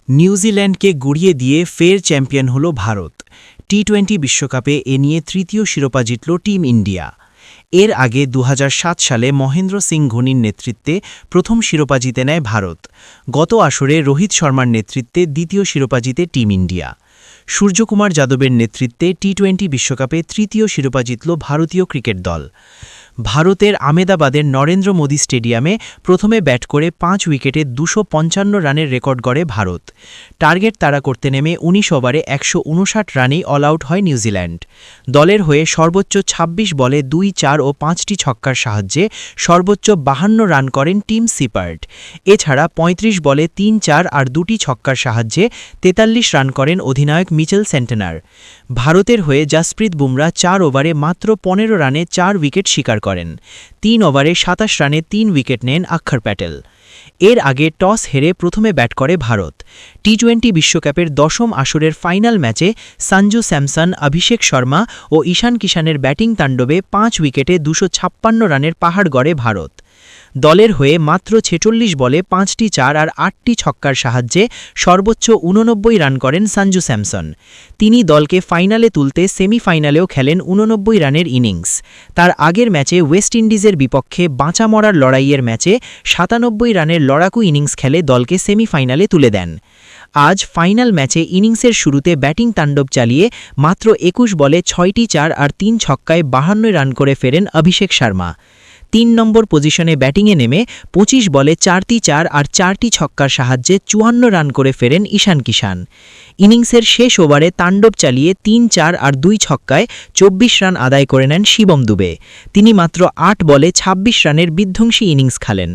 নিউজিল্যান্ডকে গুড়িয়ে দিয়ে ফের চ্যাম্পিয়ন হল ভারত। টি-20 বিশ্বকাপে এ নিয়ে তৃতীয় শিরোপা জিতল টিম ইন্ডিয়া। এর আগে ২০০৭ সালে মহেন্দ্র সিং ধোনির নেতৃত্বে প্রথম শিরোপা জিতে নেয় ভারত। গত আসরে রোহিত শর্মার নেতৃত্বে দ্বিতীয় শিরোপা জিতে টিম ইন্ডিয়া। সূর্যকুমার যাদবের নেতৃত্বে টি-20 বিশ্বকাপে তৃতীয় শিরোপা জিতল ভারতীয় ক্রিকেট দল। ভারতের আমেদাবাদের নরেন্দ্র মোদী স্টেডিয়ামে প্রথমে ব্যাট করে ৫ উইকেটে ২৫৫ রানের রেকর্ড গড়ে ভারত। টার্গেট তাড়া করতে নেমে ১৯ ওভারে ১৫৯ রানেই অল আউট হয় নিউজিল্যান্ড। দলের হয়ে সর্বোচ্চ ২৬ বলে ২, ৪ ও ৫টি ছক্কার সাহায্যে সর্বোচ্চ ৫২ রান করেন টিম সিপার্ট। এছাড়া ৩৫ বলে ৩, ৪ আর ২টি ছক্কার সাহায্যে ৪৩ রান করেন অধিনায়ক মিচেল সেন্টেনার। ভারতের হয়ে জাসপ্রীত বুমরা ৪ ওভারে মাত্র ১৫ রানে ৪ উইকেট শিকার করেন। ৩ ওভারে ২৭ রানে ৩ উইকেট নেন অক্ষর প্যাটেল। এর আগে টস হেরে প্রথমে ব্যাট করে ভারত। টি-20 বিশ্বকাপের দশম আসরের ফাইনাল ম্যাচে সঞ্জু স্যামসন, অভিষেক শর্মা ও ঈশান কিষানের ব্যাটিং তাণ্ডবে ৫ উইকেটে ২৫৬ রানের পাহাড় গড়ে ভারত। দলের হয়ে মাত্র ৪৬ বলে ৫টি ৪ আর ৮টি ছক্কার সাহায্যে সর্বোচ্চ ৮৯ রান করেন সঞ্জু স্যামসন। তিনি দলকে ফাইনালে তুলতে সেমিফাইনালেও খেলেন ৮৯ রানের ইনিংস। তার আগের ম্যাচে ওয়েস্ট ইন্ডিজের বিপক্ষে বাঁচা মরার লড়াইয়ের ম্যাচে ৯৭ রানের লড়াকু ইনিংস খেলে দলকে সেমিফাইনালে তুলে দেন। আজ ফাইনাল ম্যাচে ইনিংসের শুরুতে ব্যাটিং তাণ্ডব চালিয়ে মাত্র ২১ বলে ৬টি ৪ আর ৩ ছক্কায় ৫২ রান করে ফেরেন অভিষেক শর্মা। ৩ নম্বর পজিশনে ব্যাটিংয়ে নেমে ২৫ বলে ৪টি ৪ আর ৪টি ছক্কার সাহায্যে ৫৪ রান করে ফেরেন ঈশান কিষান। ইনিংসের শেষ ওভারে তাণ্ডব চালিয়ে ৩, ৪ আর ২ ছক্কায় ২৪ রান আদায় করে নেন শিবম দুবে। তিনি মাত্র ৮ বলে ২৬ রানের বিধ্বংসী ইনিংস খেলেন।